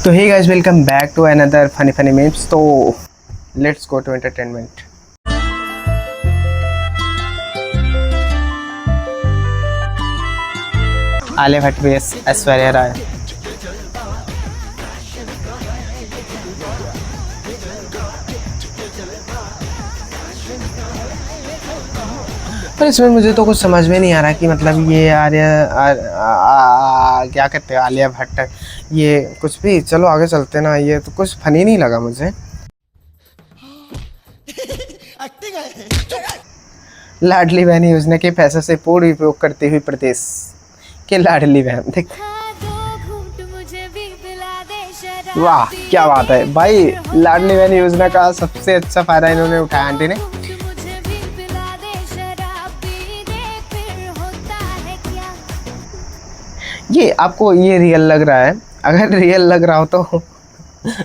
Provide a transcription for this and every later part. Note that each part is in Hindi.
तो hey guys, welcome back to another funny memes. तो let's go to entertainment. Alia Bhatt vs Aishwarya Rai. पर इसमें मुझे तो कुछ समझ में नहीं आ रहा कि मतलब ये क्या कहते हैं, आलिया भट्ट, ये कुछ भी। चलो आगे चलते ना, ये तो कुछ फनी नहीं लगा मुझे। लाडली बहन योजना के पैसों से पूर्ण उपयोग करते हुए प्रदेश के लाडली बहन। देख, वाह क्या बात है भाई। लाडली बहन योजना का सबसे अच्छा फायदा इन्होंने उठाया आंटी ने। ये आपको ये रियल लग रहा है? अगर रियल लग रहा हो तो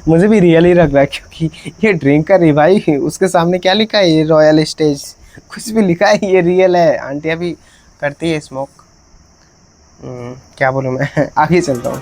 मुझे भी रियल ही लग रहा है, क्योंकि ये ड्रिंक कर रही भाई। उसके सामने क्या लिखा है? ये रॉयल स्टेज, कुछ भी लिखा है, ये रियल है। आंटियाँ भी करती है स्मोक। क्या बोलूँ मैं, आगे चलता हूँ।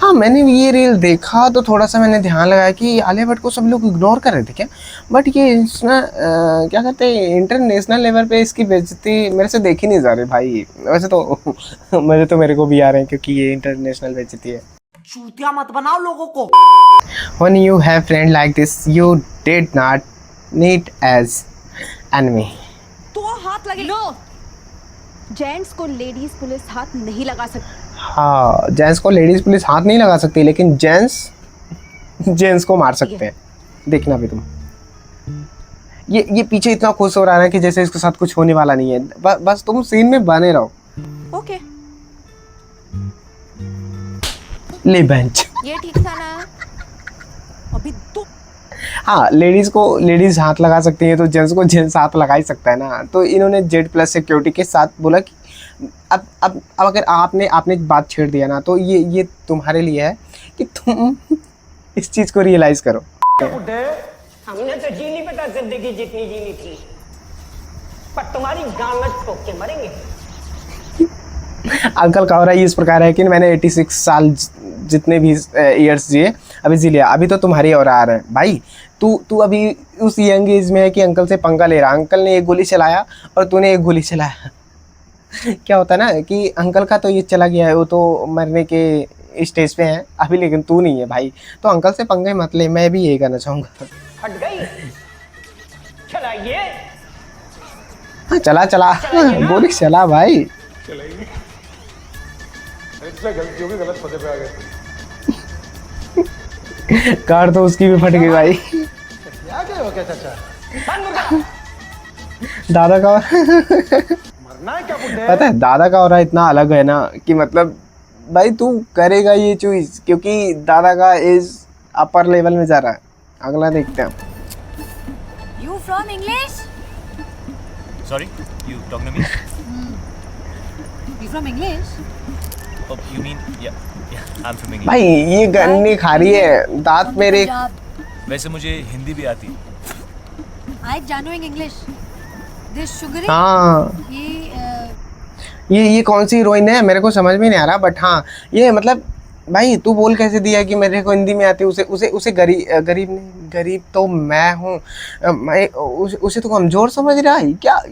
हाँ, मैंने भी ये रील देखा तो थोड़ा सा मैंने ध्यान लगाया कि आलिया भट्ट को सब लोग इग्नोर कर रहे थे क्या। बट ये क्या कहते हैं, इंटरनेशनल लेवल पे इसकी बेइज्जती मेरे से देखी नहीं जा रही भाई। वैसे तो मेरे को भी आ रहे हैं, क्योंकि ये इंटरनेशनल बेइज्जती है। चूतिया मत बनाओ लोगों को। When you have friend like this, you did not need as enemy. तो हाथ लगे। नो, जेंट्स को लेडीज पुलिस हाथ नहीं लगा सकती। हाँ, जेंट्स को लेडीज पुलिस हाथ नहीं लगा सकती, लेकिन जेंट्स को मार सकते हैं। देखना भी तुम। ये पीछे इतना खुश हो रहा है कि जैसे इसके साथ कुछ होने वाला नहीं है। बस तुम सीन में बने रहो। ओके, ले बेंच। ये ठीक था ना? अभी तो हाँ, लेडीज हाथ लगा सकती है, तो जेंट्स को जेंट्स हाथ लगा ही सकता है ना। तो इन्होंने Z+ सिक्योरिटी के साथ बोला कि अब अगर आपने बात छेड़ दिया ना, तो ये तुम्हारे लिए है कि तुम इस चीज को रियलाइज करो। हमने तो जी नहीं पता जिंदगी जितनी जीनी थी, पर तुम्हारी गांड ठोक के मरेंगे। अंकल का हो रहा है इस प्रकार है कि मैंने 86 साल जितने भी ईयर्स जिए, अभी जी लिया। अभी तो तुम्हारी और आ रहा है भाई। तू अभी उस यंग एज में है कि अंकल से पंगा ले रहा। अंकल ने एक गोली चलाया और तूने एक गोली चलाया। क्या होता है ना कि अंकल का तो ये चला गया है, वो तो मरने के स्टेज पे है अभी, लेकिन तू नहीं है भाई। तो अंकल से पंगा मत ले, मैं भी यही कहना चाहूँगा। हट गई, चलाइए। हाँ, चला गोली चला भाई। गलतियों के गलत पते पे आ गए। कार तो उसकी भी फट गई भाई। क्या क्या हो क्या चाचा? दादा का मरना है क्या बुड्ढे? पता है, दादा का और इतना अलग है ना कि मतलब भाई तू करेगा ये चॉइस, क्योंकि दादा का एज अपर लेवल में जा रहा है। अगला देखते हैं। You from English? Sorry, you talking to me? You from English? Oh, you mean yeah, I'm from English. भाई ये गन्नी खा रही है, दांत मेरे। वैसे मुझे हिंदी भी आती। I genuine English. This sugary? हाँ, ये कौन सी हीरोइन है मेरे को समझ में नहीं आ रहा। बट हाँ, ये मतलब भाई तू बोल कैसे दिया कि मेरे को हिंदी में आती। उसे गरीब तो मैं हूँ। उसे तो कमजोर समझ रहा है क्या?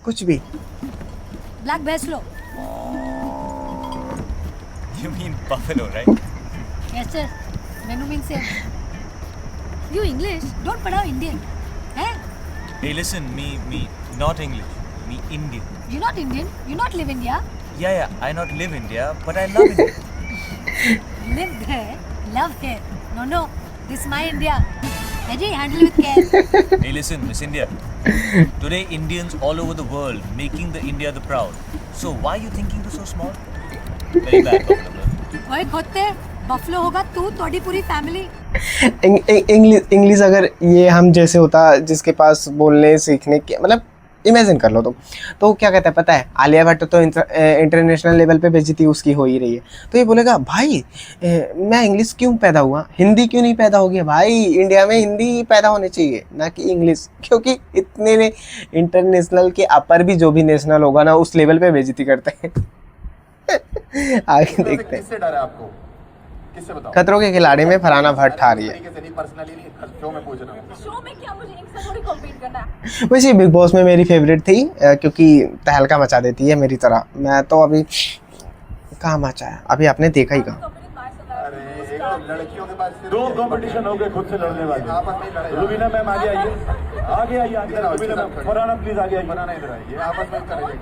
कुछ भी। Black Buffalo. You mean buffalo, right? Yes sir. Menu means same. You English? Don't पढ़ाओ Indian. हैं? Hey, listen, me, not English, me Indian. You not Indian? You not live India? Yeah, I not live India, but I love India. Live there, love here. No, this my India. Ajay, handle with care. Hey, listen, Miss India. Today, Indians all over the world making the India the proud. So why you thinking to so small? Very bad, buffalo. ओए खोते, बफलो होगा तू, तोड़ी पूरी फैमिली। इंग्लिश अगर ये हम जैसे होता, जिसके पास बोलने सीखने के मतलब इमेजिन कर लो तुम। तो क्या कहता है पता है, आलिया भट्ट तो इंटरनेशनल लेवल पे बेइज्जती उसकी हो ही रही है। तो ये बोलेगा भाई मैं इंग्लिश क्यों पैदा हुआ, हिंदी क्यों नहीं पैदा हो गया? भाई इंडिया में हिंदी पैदा होनी चाहिए ना कि इंग्लिश, क्योंकि इतने ने इंटरनेशनल के अपर भी जो भी नेशनल होगा ना उस लेवल पे बेइज्जती करते हैं। आगे देखते हैं। किससे डर है आपको? किससे बताओ? खतरों के खिलाड़ी में फरहाना भट्ट आ रही है। तरीके से नहीं, पर्सनली नहीं, शो में पूछ रहा हूँ। शो में क्या, मुझे इनसे थोड़ी कॉम्पीट करना है। वैसे बिग बॉस में मेरी फेवरेट थी क्योंकि तहलका मचा देती है मेरी तरह। मैं तो अभी कहाँ मचाया, अभी आपने देखा ही कहाँ। अरे एक तो लड़कियों के पास दो कंपटीशन हो गए खुद से लड़ने वाले, आपस में लड़े। रुबीना मैम आगे आइए, आगे आइए, आगे रुबीना मैम, फरहाना प्लीज आगे आइए, फरहाना इधर आइए, आपस में करेंगे।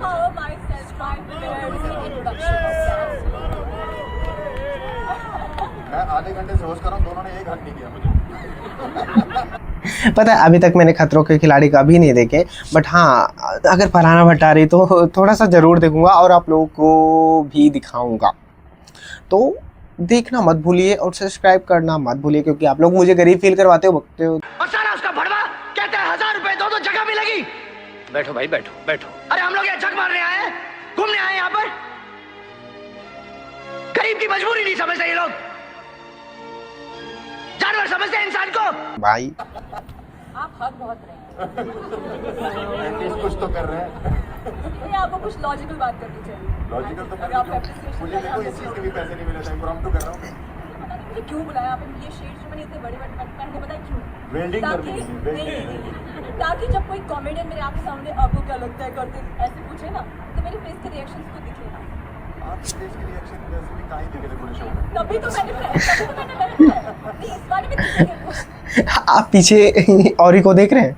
मैं आधे घंटे से होस्ट कर रहा हूँ, दोनों ने एक हक नहीं किया मुझे। पता है अभी तक मैंने खतरों के खिलाड़ी कभी नहीं देखे, बट हाँ अगर फरहाना भट्ट आ रही तो थोड़ा सा ज़रूर देखूंगा और आप लोगों को भी दिखाऊंगा। तो देखना मत भूलिए और सब्सक्राइब करना मत भूलिए, क्योंकि आप लोग मुझे गरीब फील करवाते हो, बकते हो। और सारा उसका भड़वा कहते हैं 1000 रुपए दो तो जगह भी लगी। बैठो भाई बैठो बैठो। अरे हम लोग यहाँ जग मारने आए हैं, घूमने आए हैं यहाँ पर। गरीब की मजबूरी नहीं समझते ये लोग, जानवर समझते हैं इंसान को। भाई आप हद बहुत रहे हैं। एटलीस्ट कुछ तो कर रहे हैं। नहीं, आपको कुछ लॉजिकल बात करनी चाहिए। लॉजिकल तो अगर आप कर, appreciation मुझे देखो इस चीज के भी पैसे नहीं मिले थे, इम्प्रॉम्प्टू कर रहा हूँ। पता नहीं मुझे क्यों बुलाया आपने, ये शेड्स जो मैंने इतने बड़े बड़े पहन के, पता है क्यों? वेल्डिंग कर ताकि दी, वेल्डिंग। ताकि जब कोई कॉमेडियन मेरे आपके सामने आपको क्या लगता है करते ऐसे पूछे ना, तो मेरे फेस के रिएक्शंस को दिखे ना। आपके फेस के रिएक्शन वैसे भी कहीं दिखे थे पूरे शो में। तभी तो मैंने नहीं, इस बारे में दिखेंगे। आप पीछे औरी को देख रहे हैं,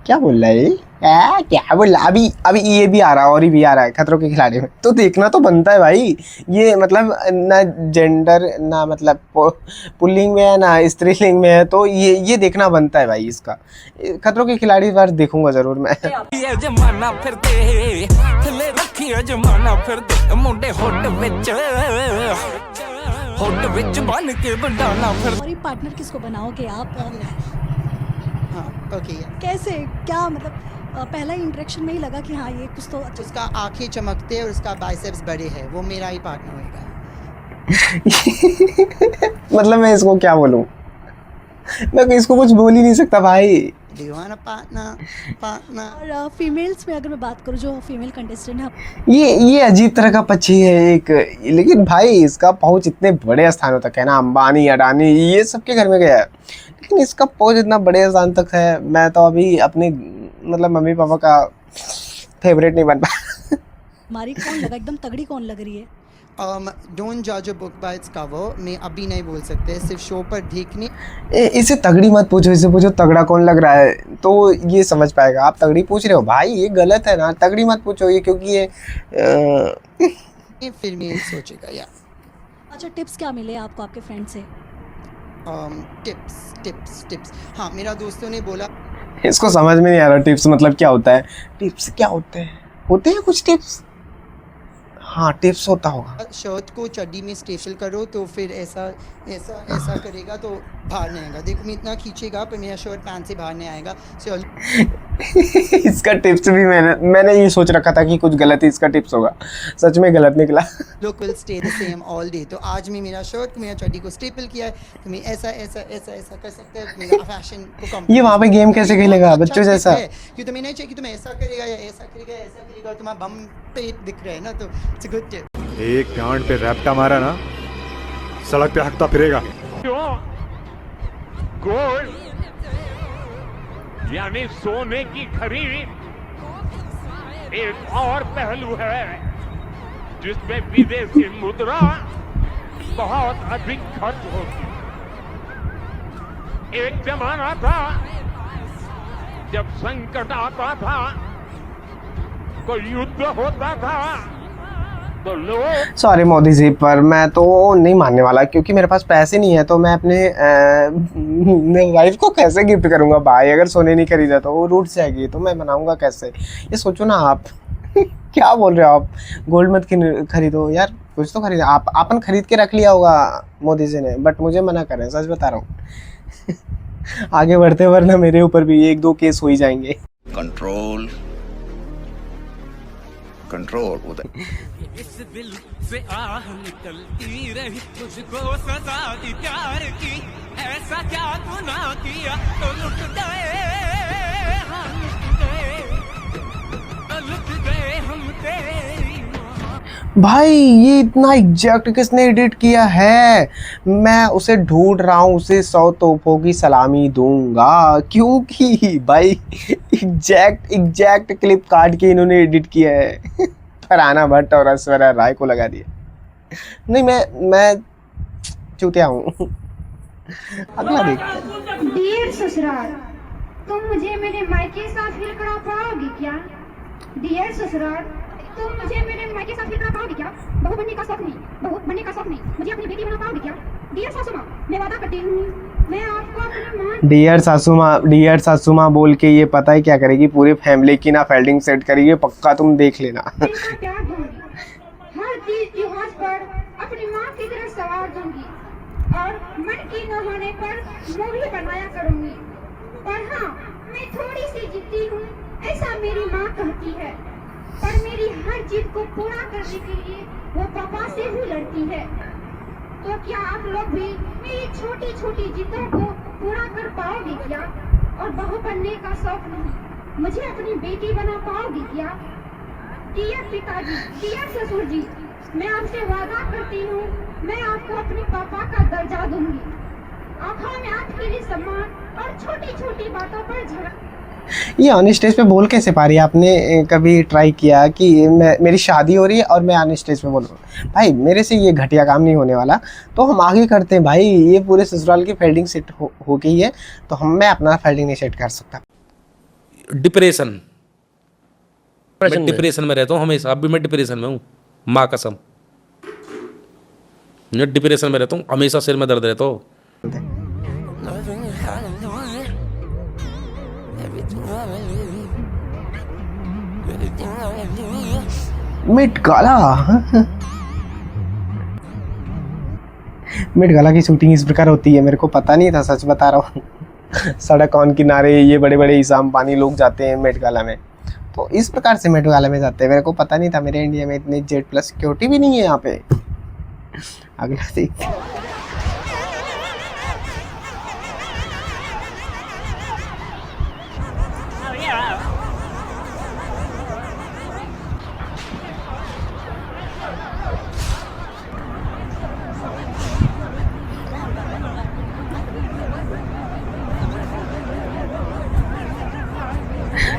क्या बोल रहा है ये? क्या बोल रहा? अभी ये भी आ रहा है, और भी आ रहा है खतरों के खिलाड़ी में, तो देखना तो बनता है भाई। ये मतलब ना जेंडर ना मतलब पुल्लिंग में है ना स्त्रीलिंग में है, तो ये देखना बनता है भाई इसका। खतरों के खिलाड़ी बार देखूंगा जरूर मैं। ये जमाना फिरदे थले रखी जमाना फिरदे मुंडे होट विच बन के बडाना फिर। और ये पार्टनर किसको बनाओगे आप? हाँ ओके। कैसे, क्या मतलब पहला इंटरेक्शन में ही लगा कि हाँ ये कुछ तो अच्छा। उसका आंखें चमकते हैं और उसका बाइसेप्स बड़े हैं, वो मेरा ही पार्टनर होगा। मतलब मैं इसको क्या बोलूं, मैं इसको कुछ बोल ही नहीं सकता भाई। दीवाना पार्टनर। और फीमेल्स में अगर मैं बात करूँ, जो फीमेल कंटेस्टेंट है, ये अजीब तरह का पक्षी है एक, लेकिन भाई इसका पहुंच इतने बड़े स्थानों तक है ना, अंबानी अडानी ये सबके घर में गया है, लेकिन इसका पहुंच इतना बड़े स्थान तक है। मैं तो अभी अपने मतलब मम्मी पापा का फेवरेट नहीं बन पाया। हमारी कौन लगा एकदम तगड़ी, कौन लग रही है? डोंट जज a book by its cover. मैं अभी नहीं बोल सकते, सिर्फ शो पर देखने। इसे तगड़ी मत पूछो, इसे पूछो तगड़ा कौन लग रहा है, तो ये समझ पाएगा। आप तगड़ी पूछ रहे हो भाई, ये गलत है ना, तगड़ी मत पूछो ये, क्योंकि ये फिर मैं सोचेगा या। अच्छा, टिप्स क्या मिले आपको आपके फ्रेंड से? टिप्स हाँ, मेरा दोस्तों ने बोला। इसको समझ में नहीं आ रहा टिप्स मतलब क्या होता है। टिप्स क्या होते हैं कुछ टिप्स? हाँ टिप्स होता होगा। शर्ट को चड्डी में स्टेपल करो तो फिर ऐसा करेगा तो बाहर नहीं आएगा। देखो मैं इतना खींचेगा पर मेरा शर्ट पैंट से बाहर नहीं आएगा। इसका टिप्स भी मैंने ये सोच रखा था कि कुछ गलत ही इसका टिप्स होगा, सच में गलत निकला। Look will stay the same all day. तो आज मैं मेरा शर्ट मेरा चड्डी को स्टेपल किया है, तो मैं ऐसा कर सकते हैं। मेरा फैशन को ये वहाँ पे गेम कैसे खेलेगा बच्चों जैसा? क्योंकि तुम्हें नहीं चाहिए कि तुम ऐसा करेगा या ऐसा करेगा, तुम्हारा बम पेट दिख रहा है ना, तो इट्स अ गुड टिप। एक गांड पे रैप्टा मारा ना, सड़क पे हकता फिरेगा। गोल्ड यानी सोने की खरीद एक और पहलू है जिसमें विदेशी मुद्रा बहुत अधिक खर्च होती। एक जमाना था जब संकट आता था, कोई युद्ध होता था तो लोग। सॉरी मोदी जी, पर मैं तो नहीं मानने वाला, क्योंकि मेरे पास पैसे नहीं है तो मैं अपने वाइफ को कैसे गिफ्ट करूंगा भाई? अगर सोने नहीं खरीदा तो वो रूठ जाएगी, तो मैं बनाऊंगा कैसे? ये सोचो ना आप। क्या बोल रहे हो आप? गोल्ड मत खरीदो यार, कुछ तो खरीदो। आप अपन खरीद के रख लिया होगा मोदी जी ने, बट मुझे मना करें, सच बता रहा हूँ। आगे बढ़ते वरना मेरे ऊपर भी 1-2 केस हो ही जाएंगे। कंट्रोल कंट्रोल उधर। इस दिल से आह निकलती रही, तुझको सजा दी प्यार की, ऐसा क्या गुनाह किया तो लुट गए, हाँ लुट गए हम तेरी। भाई ये इतना एग्जैक्ट किसने एडिट किया है? मैं उसे ढूंढ रहा हूँ, उसे 100 तोपों की सलामी दूंगा, क्योंकि भाई एग्जैक्ट क्लिप काट के इन्होंने एडिट किया है। फरहाना भट्ट और ऐश्वर्या राय को लगा दिया। नहीं मैं चूतिया हूँ। अगला देखते हैं। डियर ससुराल, तुम मुझे मेरे मायके साथ फील करा पाओगे क्या? डियर ससुराल, तुम मुझे मेरे मायके साथ फील करा पाओगे क्या? बहू बनने का शौक नहीं, मुझे अपनी बेटी बना पाओगे क्या? डियर सासू माँ, मैं वादा करती हूँ, मैं आपको अपनी माँ। डियर सासू माँ बोल के ये पता है क्या करेगी? पूरी फैमिली की ना फील्डिंग सेट करेगी, पक्का तुम देख लेना। प्यार दूंगी, हर तीज त्योहार पर अपनी माँ की तरह सवार दूंगी और मन की न होने पर मूवी बनाया करूंगी। पर हाँ, मैं थोड़ी सी जिद्दी हूँ, ऐसा मेरी माँ कहती है, पर मेरी हर जिद को पूरा करने के लिए वो पापा से भी लड़ती है। तो क्या आप लोग भी मेरी छोटी छोटी जिद्दों को पूरा कर पाओगे क्या? और बहू बनने का शौक नहीं, मुझे अपनी बेटी बना पाओगे क्या? डियर पिताजी, डियर ससुर जी, मैं आपसे वादा करती हूँ, मैं आपको अपने पापा का दर्जा दूंगी। आँखों में आपके लिए सम्मान और छोटी छोटी बातों पर झलक। ये ऑन स्टेज पे बोल कैसे पा रही है? आपने कभी ट्राई किया कि मेरी शादी हो रही है और मैं ऑन स्टेज पे बोलूँ? भाई मेरे से ये घटिया काम नहीं होने वाला, तो हम आगे करते हैं भाई। ये पूरे ससुराल की फील्डिंग सेट हो गई है, तो मैं अपना फील्डिंग नहीं सेट कर सकता। डिप्रेशन मैं डिप्रेशन में रहता हूँ हमेशा, अब भी मैं डिप्रेशन में हूँ, माँ कसम। मैं डिप्रेशन में रहता हूँ हमेशा, सिर में दर्द रहता हो। मिट गाला की शूटिंग इस प्रकार होती है, मेरे को पता नहीं था, सच बता रहा हूँ। सड़क ऑन किनारे ये बड़े बड़े इसाम पानी लोग जाते हैं मेट गाला में, तो इस प्रकार से मेट गाला में जाते हैं। मेरे को पता नहीं था, मेरे इंडिया में इतनी Z+ सिक्योरिटी भी नहीं है यहाँ पे। अगला देखते हैं।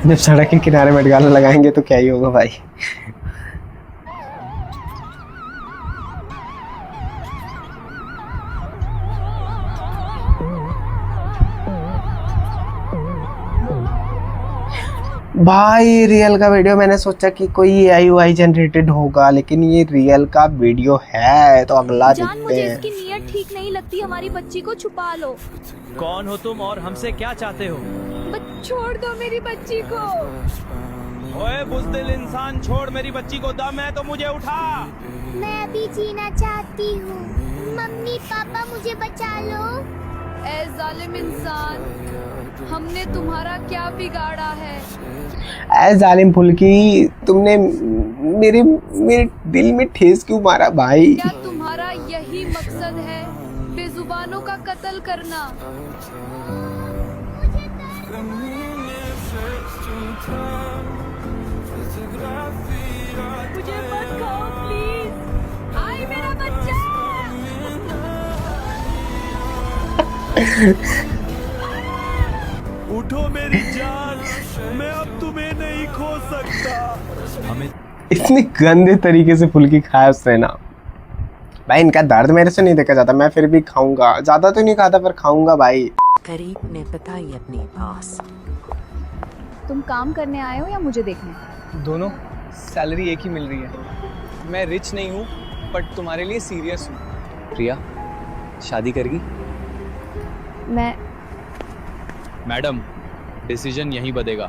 जब सड़क के किनारे मेट गाला लगाएंगे तो क्या ही होगा भाई। भाई रियल का वीडियो, मैंने सोचा कि कोई AI जनरेटेड होगा, लेकिन ये रियल का वीडियो है। तो अगला देखते मुझे हैं। इसकी नीयत ठीक नहीं लगती, हमारी बच्ची को छुपा लो। कौन हो तुम और हमसे क्या चाहते हो? छोड़ दो मेरी बच्ची को। ओए बुज़दिल इंसान, छोड़ मेरी बच्ची को, दम है तो मुझे उठा। मैं अभी जीना चाहती हूँ, मम्मी पापा मुझे बचा लो। ए जालिम इंसान, हमने तुम्हारा क्या बिगाड़ा है? ऐ जालिम फुल्की, तुमने मेरे दिल में ठेस क्यों मारा भाई? क्या तुम्हारा यही मकसद है, बेजुबानों का कत्ल करना? मुझे मत खाओ प्लीज, आई मेरा बच्चा। उठो मेरी जान, मैं अब तुम्हें नहीं खो सकता। हमें इतने गंदे तरीके से फुल्की खाया उसने ना भाई। इनका दर्द मेरे से नहीं देखा जाता, मैं फिर भी खाऊंगा। ज्यादा तो नहीं खाता पर खाऊंगा भाई। करीब ने बताई अपने पास। तुम काम करने आए हो या मुझे देखने? दोनों। सैलरी एक ही मिल रही है। मैं रिच नहीं हूँ बट तुम्हारे लिए सीरियस हूँ। प्रिया शादी करेगी? मैडम डिसीजन यहीं बदेगा।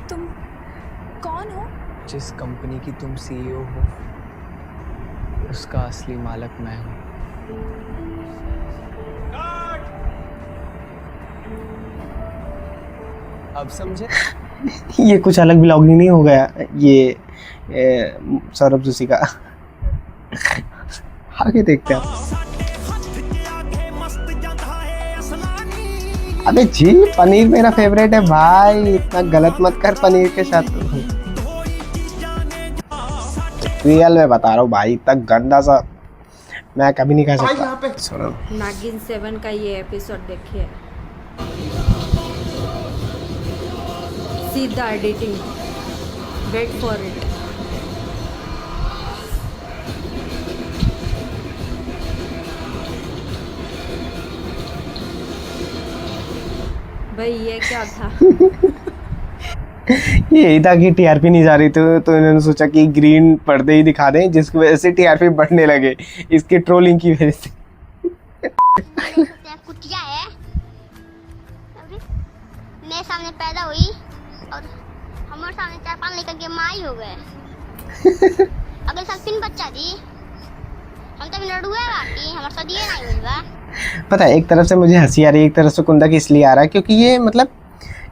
तुम कौन हो? जिस कंपनी की तुम CEO हो उसका असली मालिक मैं हूँ। अब समझे? ये कुछ अलग ब्लॉगिंग नहीं हो गया ये सौरभ जोशी का। आगे देखते हैं। अबे जी पनीर मेरा फेवरेट है भाई, इतना गलत मत कर पनीर के साथ। रियल में बता रहा हूँ भाई, इतना गंदा सा मैं कभी नहीं खा सकता। नागिन 7 का ये एपिसोड देखिए, सीधा एडिटिंग, वेट फॉर इट। भाई ये क्या था? यही था कि टीआरपी नहीं जा रही थी, तो इन्होंने सोचा कि ग्रीन पर्दे ही दिखा दें, जिसकी वजह से टीआरपी बढ़ने लगे इसकी ट्रोलिंग की वजह से। कुटिया है, मेरे सामने पैदा हुई और हमारे सामने 4-5 लेकर के माई हो गए। अगले साल 3 बच्चा दी, हम तो लड़ुआ बाकी हमारे साथ ये नहीं हुआ। पता है, एक तरफ से मुझे हंसी आ रही है, एक तरफ से कुंदक इसलिए आ रहा है क्योंकि ये मतलब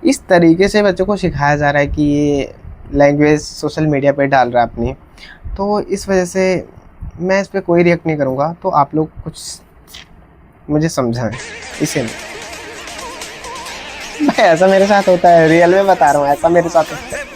इस तरीके से बच्चों को सिखाया जा रहा है कि ये लैंग्वेज सोशल मीडिया पे डाल रहा है अपनी, तो इस वजह से मैं इस पर कोई रिएक्ट नहीं करूँगा। तो आप लोग कुछ मुझे समझाएं इसे। भाई ऐसा मेरे साथ होता है, रियल में बता रहा हूँ, ऐसा मेरे साथ होता है।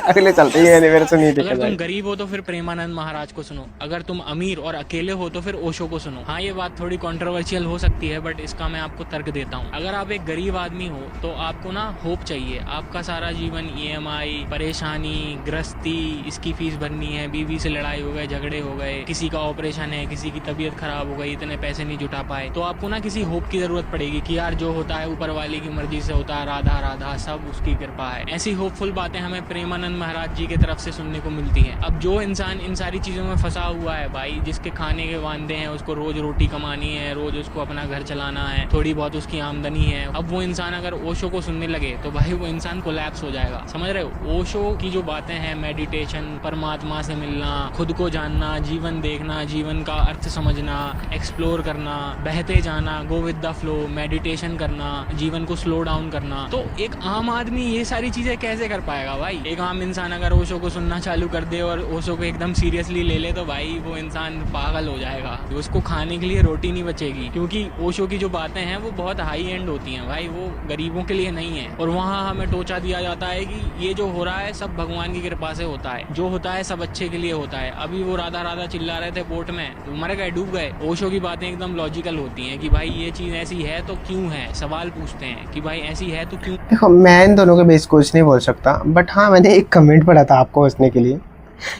अगले चलते ही मेरे से नहीं देखा। अगर तुम गरीब हो तो फिर प्रेमानंद महाराज को सुनो, अगर तुम अमीर और अकेले हो तो फिर ओशो को सुनो। हाँ ये बात थोड़ी कंट्रोवर्शियल हो सकती है, बट इसका मैं आपको तर्क देता हूँ। अगर आप एक गरीब आदमी हो तो आपको ना होप चाहिए। आपका सारा जीवन EMI, परेशानी, ग्रस्ती, इसकी फीस भरनी है, बीवी से लड़ाई हो गए, झगड़े हो गए, किसी का ऑपरेशन है, किसी की तबीयत खराब हो गई, इतने पैसे नहीं जुटा पाए, तो आपको ना किसी होप की जरूरत पड़ेगी कि यार जो होता है ऊपर वाले की मर्जी से होता है, राधा राधा सब उसकी कृपा है। ऐसी होपफुल बातें हमें प्रेमानंद महाराज जी की तरफ से सुनने को मिलती हैं। अब जो इंसान इन सारी चीज़ों में फंसा हुआ है भाई, जिसके खाने के वांदे हैं, उसको रोज रोटी कमानी है, रोज उसको अपना घर चलाना है, थोड़ी बहुत उसकी आमदनी है, अब वो इंसान अगर ओशो को सुनने लगे तो भाई वो इंसान कोलैप्स हो जाएगा। समझ रहे हो? ओशो की जो बातें हैं, मेडिटेशन, परमात्मा से मिलना, खुद को जानना, जीवन देखना, जीवन का अर्थ समझना, एक्सप्लोर करना, बहते जाना, go with the flow, meditation करना, जीवन को स्लो डाउन करना, तो एक आम आदमी ये सारी चीज़ें कैसे कर पाएगा भाई? एक आम इंसान अगर ओशो को सुनना चालू कर दे और ओशो को एकदम सीरियसली ले ले तो भाई वो इंसान पागल हो जाएगा। उसको खाने के लिए रोटी नहीं बचेगी, क्योंकि ओशो की जो बातें हैं वो बहुत हाई एंड होती हैं भाई, वो गरीबों के लिए नहीं है। और वहाँ हमें टोचा दिया जाता है कि ये जो हो रहा है सब भगवान की कृपा से होता है, जो होता है सब अच्छे के लिए होता है। अभी वो राधा राधा चिल्ला रहे थे बोट में, तो मर गए, डूब गए। ओशो की बातें एकदम लॉजिकल होती हैं कि भाई ये चीज़ ऐसी है तो क्यों है, सवाल पूछते हैं कि भाई ऐसी है तो क्यों। देखो मैं इन दोनों के बेस कुछ नहीं बोल सकता, बट हाँ मैंने एक कमेंट पढ़ा था आपको हंसने के लिए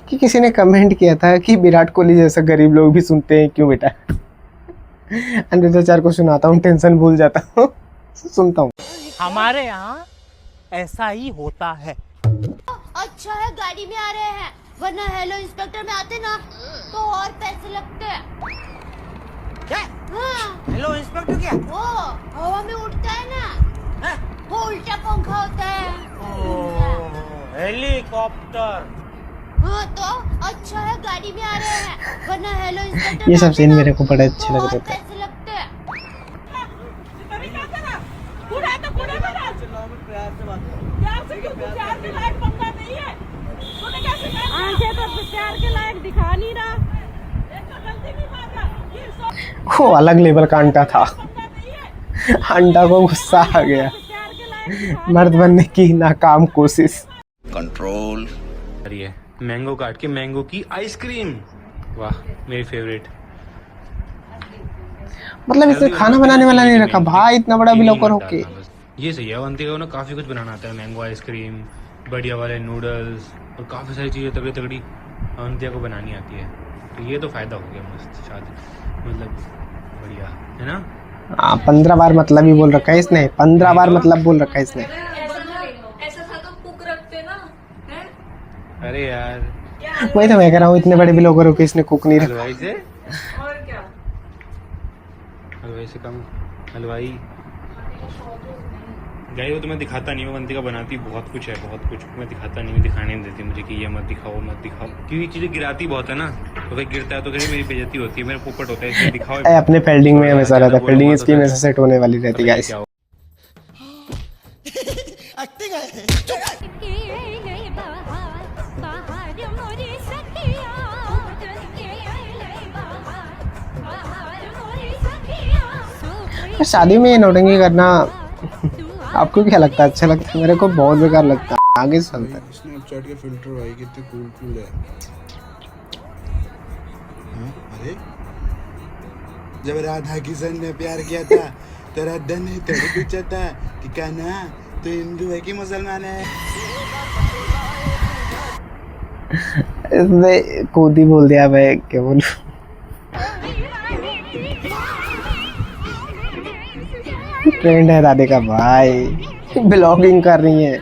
कि किसी ने कमेंट किया था कि विराट कोहली जैसा गरीब लोग भी सुनते हैं क्यों बेटा। अनुराचार को सुनाता हूँ, टेंशन भूल जाता हूँ, सुनता हूँ। हमारे यहाँ ऐसा ही होता है। अच्छा है गाड़ी में आ रहे हैं, वरना हेलो इंस्पेक्टर में आते ना तो और पैसे लगते हैं। क्या? हाँ। हेलो इंस्पेक्टर क्या? वो हवा में उड़ता है ना, वो उल्टा पंखा होता है। हेलीकॉप्टर। हाँ तो अच्छा है गाड़ी में आ रहे हैं, वरना हेलो इंस्पेक्टर। ये सब सीन मेरे को बड़े अच्छे लग रहे थे। पैसे लगते हैं। दिखा नहीं रहा, वो अलग लेवल का अंडा था। अंडा को गुस्सा आ गया, मर्द बनने की नाकाम कोशिश। कंट्रोल। अरे मैंगो काट के मैंगो की आइसक्रीम, वाह मेरी फेवरेट। मतलब इसने खाना बनाने वाला नहीं रखा भाई, इतना बड़ा ब्लॉगर होके। ये सही है, अवंती को ना काफी कुछ बनाना आता है। मैंगो आइसक्रीम, बढ़िया वाले नूडल्स और काफी सारी चीजें तगड़ी तगड़ी अवंतिया को बनानी आती है, तो ये तो फायदा हो गया मस्त शादी, मतलब बढ़िया है ना। 15 बार मतलब ही बोल रखा है इसने, 15 बार मतलब बोल रखा है इसने। ऐसा था तो कुक रखते ना, हैं? अरे यार वही तो मैं कह रहा हूँ, इतने बड़े ब्लॉगर होके इसने कुक नहीं रखा। हलवाई से और क्या, हलवाई से कम हलवाई। गाइस वो तो मैं दिखाता नहीं हूँ, अवंतिका बनाती बहुत कुछ है, बहुत कुछ मैं दिखाता नहीं हूँ, दिखाने नहीं देती मुझे कि ये मत दिखाओ मत दिखाओ, क्योंकि चीज़ें गिराती बहुत है ना, तो फिर गिरता है तो फिर मेरी बेइज्जती होती है, मेरा पोपट होता है, इसलिए दिखाओ। अपने फील्डिंग में हमेशा रहता है, फील्डिंग इसकी हमेशा सेट होने वाली रहती है गाइस। शादी में नौटंकी करना आपको क्या लगता है? अच्छा लगता है? मेरे को बहुत बेकार लगता है। आगे चलता है। स्नैपचैट के फिल्टर भाई कितने कूल है। हाँ, अरे जब राधा किशन ने प्यार किया था तो राधा ने थोड़ी पूछा था कि कान्हा तो हिंदू है कि मुसलमान है? इसने कूदी बोल दिया, मैं क्या बोलूं। ट्रेंड है दादे का भाई, ब्लॉगिंग कर रही है।